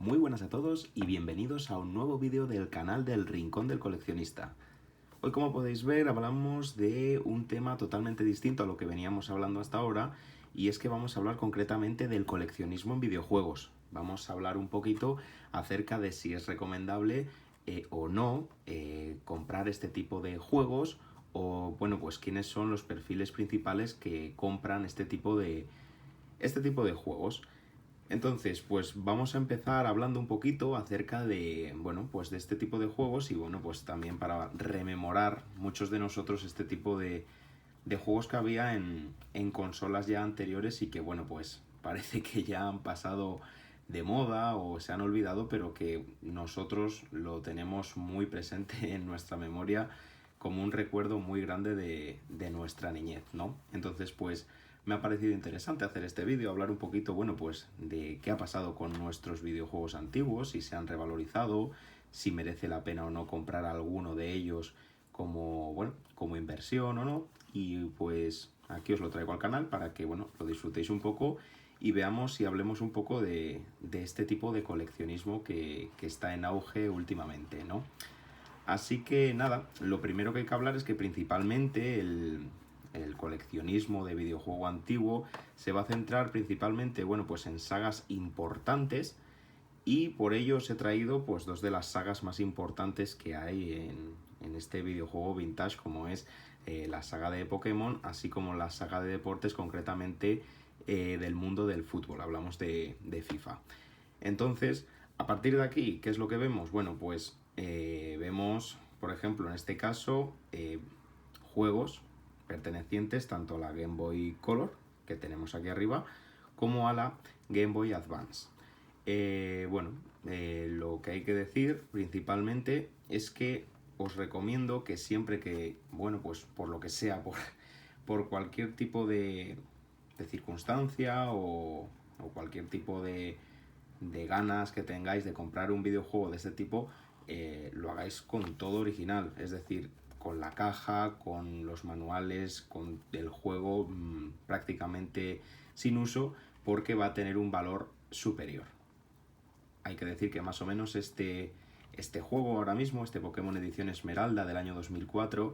Muy buenas a todos y bienvenidos a un nuevo vídeo del canal del Rincón del Coleccionista. Hoy, como podéis ver, hablamos de un tema totalmente distinto a lo que veníamos hablando hasta ahora, y es que vamos a hablar concretamente del coleccionismo en videojuegos. Vamos a hablar un poquito acerca de si es recomendable o no comprar este tipo de juegos, o bueno, pues quiénes son los perfiles principales que compran este tipo de juegos. Entonces, pues vamos a empezar hablando un poquito acerca de, bueno, pues de este tipo de juegos, y bueno, pues también para rememorar muchos de nosotros este tipo de juegos que había en consolas ya anteriores y que, bueno, pues parece que ya han pasado de moda o se han olvidado, pero que nosotros lo tenemos muy presente en nuestra memoria como un recuerdo muy grande de nuestra niñez, ¿no? Entonces, pues me ha parecido interesante hacer este vídeo, hablar un poquito, bueno, pues de qué ha pasado con nuestros videojuegos antiguos, si se han revalorizado, si merece la pena o no comprar alguno de ellos como, bueno, como inversión o no. Y pues aquí os lo traigo al canal para que, bueno, lo disfrutéis un poco y veamos y hablemos un poco de este tipo de coleccionismo que está en auge últimamente, ¿no? Así que nada, lo primero que hay que hablar es que principalmente el coleccionismo de videojuego antiguo se va a centrar principalmente, bueno, pues en sagas importantes, y por ello os he traído pues dos de las sagas más importantes que hay en este videojuego vintage, como es la saga de Pokémon, así como la saga de deportes, concretamente del mundo del fútbol, hablamos de FIFA. Entonces, a partir de aquí, ¿qué es lo que vemos? Bueno, pues vemos, por ejemplo, en este caso, juegos pertenecientes tanto a la Game Boy Color, que tenemos aquí arriba, como a la Game Boy Advance. Lo que hay que decir principalmente es que os recomiendo que siempre que, bueno, pues por lo que sea, por cualquier tipo de circunstancia o cualquier tipo de ganas que tengáis de comprar un videojuego de este tipo, lo hagáis con todo original, es decir, con la caja, con los manuales, con el juego prácticamente sin uso, porque va a tener un valor superior. Hay que decir que más o menos este juego ahora mismo, este Pokémon Edición Esmeralda del año 2004,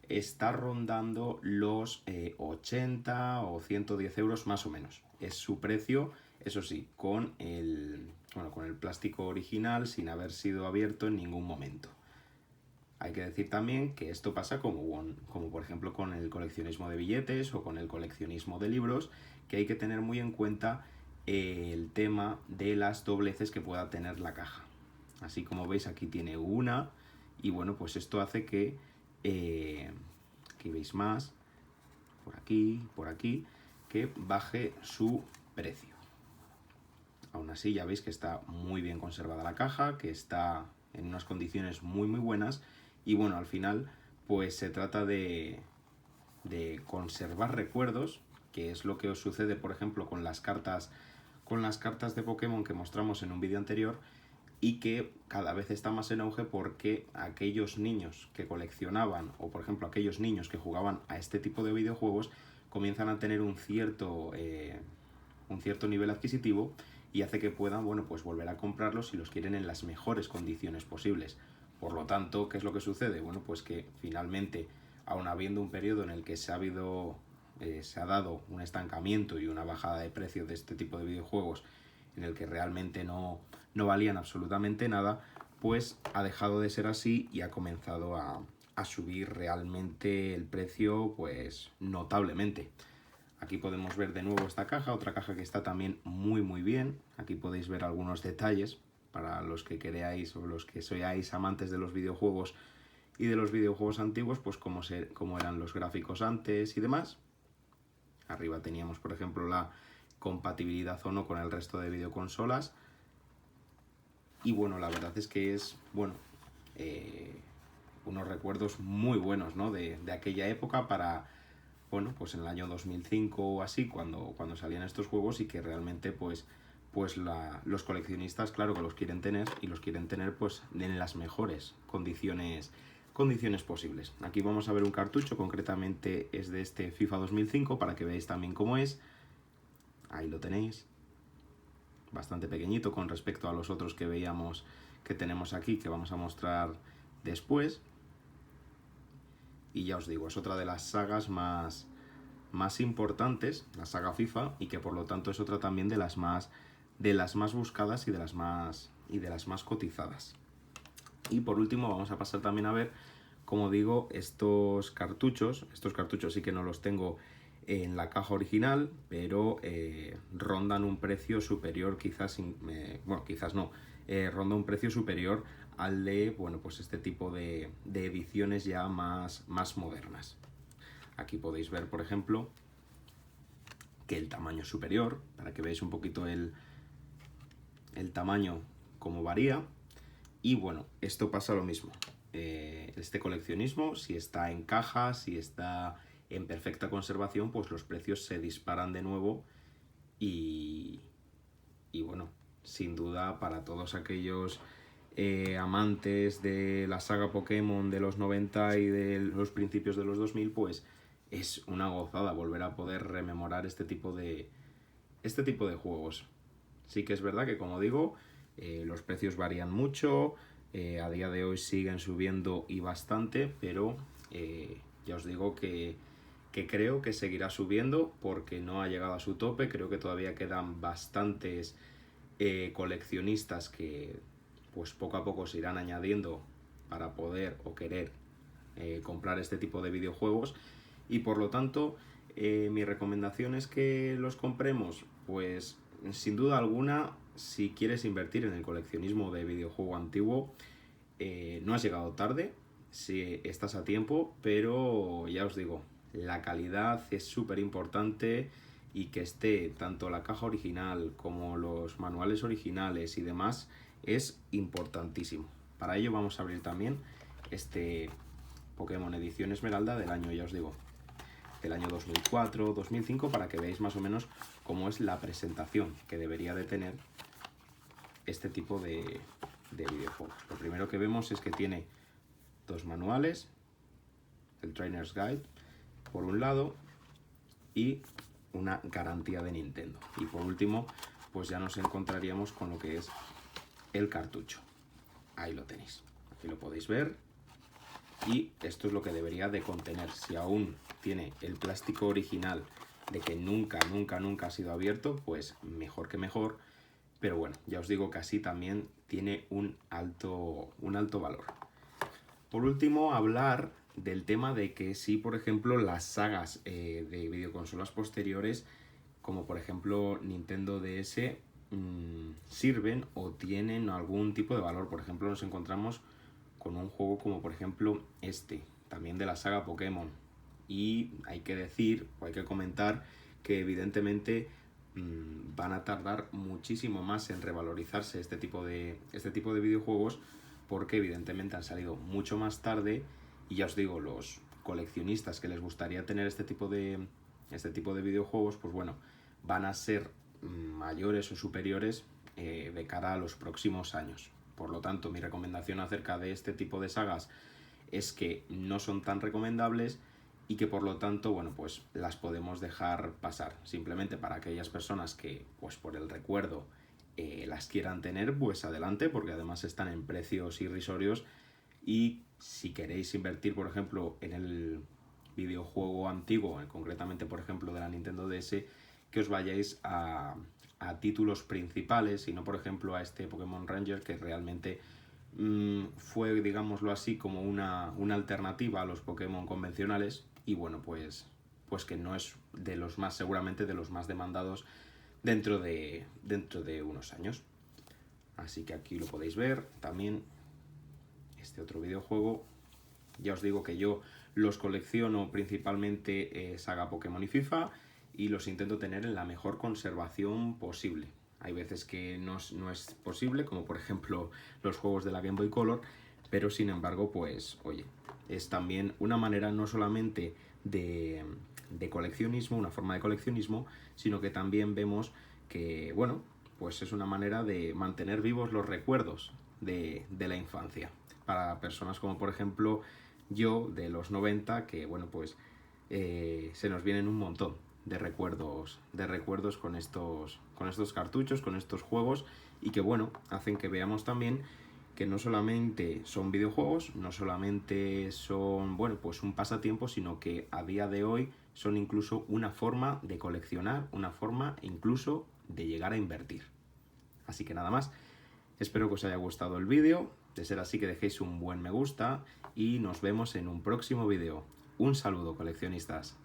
está rondando los 80 o 110 euros más o menos. Es su precio, eso sí, con con el plástico original, sin haber sido abierto en ningún momento. Hay que decir también que esto pasa como por ejemplo con el coleccionismo de billetes o con el coleccionismo de libros, que hay que tener muy en cuenta el tema de las dobleces que pueda tener la caja. Así como veis, aquí tiene una, y bueno, pues esto hace que aquí veis más, por aquí, que baje su precio. Aún así, ya veis que está muy bien conservada la caja, que está en unas condiciones muy muy buenas, y bueno, al final pues se trata de conservar recuerdos, que es lo que os sucede por ejemplo con las cartas de Pokémon que mostramos en un vídeo anterior, y que cada vez está más en auge porque aquellos niños que coleccionaban, o por ejemplo aquellos niños que jugaban a este tipo de videojuegos, comienzan a tener un cierto nivel adquisitivo, y hace que puedan, bueno, pues volver a comprarlos si los quieren en las mejores condiciones posibles. Por lo tanto, ¿qué es lo que sucede? Bueno, pues que finalmente, aun habiendo un periodo en el que se ha dado un estancamiento y una bajada de precio de este tipo de videojuegos, en el que realmente no valían absolutamente nada, pues ha dejado de ser así y ha comenzado a subir realmente el precio, pues notablemente. Aquí podemos ver de nuevo esta caja, otra caja que está también muy muy bien. Aquí podéis ver algunos detalles para los que queráis o los que sois amantes de los videojuegos y de los videojuegos antiguos, pues cómo eran los gráficos antes y demás. Arriba teníamos, por ejemplo, la compatibilidad o no con el resto de videoconsolas. Y bueno, la verdad es que es, bueno, unos recuerdos muy buenos, ¿no? De aquella época para, bueno, pues en el año 2005 o así, cuando salían estos juegos, y que realmente los coleccionistas, claro que los quieren tener, y los quieren tener pues en las mejores condiciones posibles. Aquí vamos a ver un cartucho, concretamente es de este FIFA 2005, para que veáis también cómo es. Ahí lo tenéis. bastante pequeñito con respecto a los otros que veíamos que tenemos aquí, que vamos a mostrar después. Y ya os digo, es otra de las sagas más importantes, la saga FIFA, y que por lo tanto es otra también de las más buscadas y de las más cotizadas. Y por último vamos a pasar también a ver, como digo, estos cartuchos sí que no los tengo en la caja original, pero rondan un precio superior, ronda un precio superior al de, bueno, pues este tipo de ediciones ya más modernas. Aquí podéis ver, por ejemplo, que el tamaño es superior, para que veáis un poquito el tamaño cómo varía. Y bueno, esto pasa lo mismo. Este coleccionismo, si está en caja, si está en perfecta conservación, pues los precios se disparan de nuevo y bueno, sin duda para todos aquellos amantes de la saga Pokémon de los 90 y de los principios de los 2000, pues es una gozada volver a poder rememorar este tipo de juegos. Sí que es verdad que, como digo, los precios varían mucho, a día de hoy siguen subiendo y bastante, pero ya os digo que creo que seguirá subiendo porque no ha llegado a su tope. Creo que todavía quedan bastantes coleccionistas que pues poco a poco se irán añadiendo para poder o querer comprar este tipo de videojuegos, y por lo tanto mi recomendación es que los compremos, pues sin duda alguna, si quieres invertir en el coleccionismo de videojuego antiguo, no has llegado tarde, si estás a tiempo, pero ya os digo, la calidad es súper importante, y que esté tanto la caja original como los manuales originales y demás es importantísimo. Para ello vamos a abrir también este Pokémon Edición Esmeralda del año, ya os digo, del año 2004, 2005, para que veáis más o menos cómo es la presentación que debería de tener este tipo de videojuegos. Lo primero que vemos es que tiene dos manuales, el Trainer's Guide por un lado y una garantía de Nintendo. Y por último, pues ya nos encontraríamos con lo que es el cartucho. Ahí lo tenéis, aquí lo podéis ver, y esto es lo que debería de contener. Si aún tiene el plástico original de que nunca ha sido abierto, pues mejor que mejor, pero bueno, ya os digo que así también tiene un alto valor. Por último, hablar del tema de que si, por ejemplo, las sagas de videoconsolas posteriores, como por ejemplo Nintendo DS, sirven o tienen algún tipo de valor. Por ejemplo, nos encontramos con un juego como por ejemplo también de la saga Pokémon, y hay que decir o hay que comentar que evidentemente van a tardar muchísimo más en revalorizarse este tipo de videojuegos, porque evidentemente han salido mucho más tarde, y ya os digo, los coleccionistas que les gustaría tener este tipo de videojuegos, pues bueno, van a ser mayores o superiores de cara a los próximos años. Por lo tanto, mi recomendación acerca de este tipo de sagas es que no son tan recomendables, y que por lo tanto, bueno, pues las podemos dejar pasar. Simplemente para aquellas personas que, pues por el recuerdo, las quieran tener, pues adelante, porque además están en precios irrisorios. Y si queréis invertir, por ejemplo, en el videojuego antiguo, concretamente, por ejemplo, de la Nintendo DS, que os vayáis a títulos principales y no, por ejemplo, a este Pokémon Ranger, que realmente fue, digámoslo así, como una alternativa a los Pokémon convencionales, y bueno, pues que no es seguramente de los más demandados dentro de unos años. Así que aquí lo podéis ver también, este otro videojuego. Ya os digo que yo los colecciono principalmente saga Pokémon y FIFA, y los intento tener en la mejor conservación posible. Hay veces que no es posible, como por ejemplo los juegos de la Game Boy Color, pero sin embargo, pues oye, es también una manera no solamente de coleccionismo, una forma de coleccionismo, sino que también vemos que, bueno, pues es una manera de mantener vivos los recuerdos de la infancia. Para personas como por ejemplo yo de los 90, que bueno, pues se nos vienen un montón de recuerdos con estos cartuchos, con estos juegos, y que bueno, hacen que veamos también que no solamente son videojuegos, no solamente son, bueno, pues un pasatiempo, sino que a día de hoy son incluso una forma de coleccionar, una forma incluso de llegar a invertir. Así que nada más, espero que os haya gustado el vídeo, de ser así que dejéis un buen me gusta y nos vemos en un próximo vídeo. Un saludo, coleccionistas.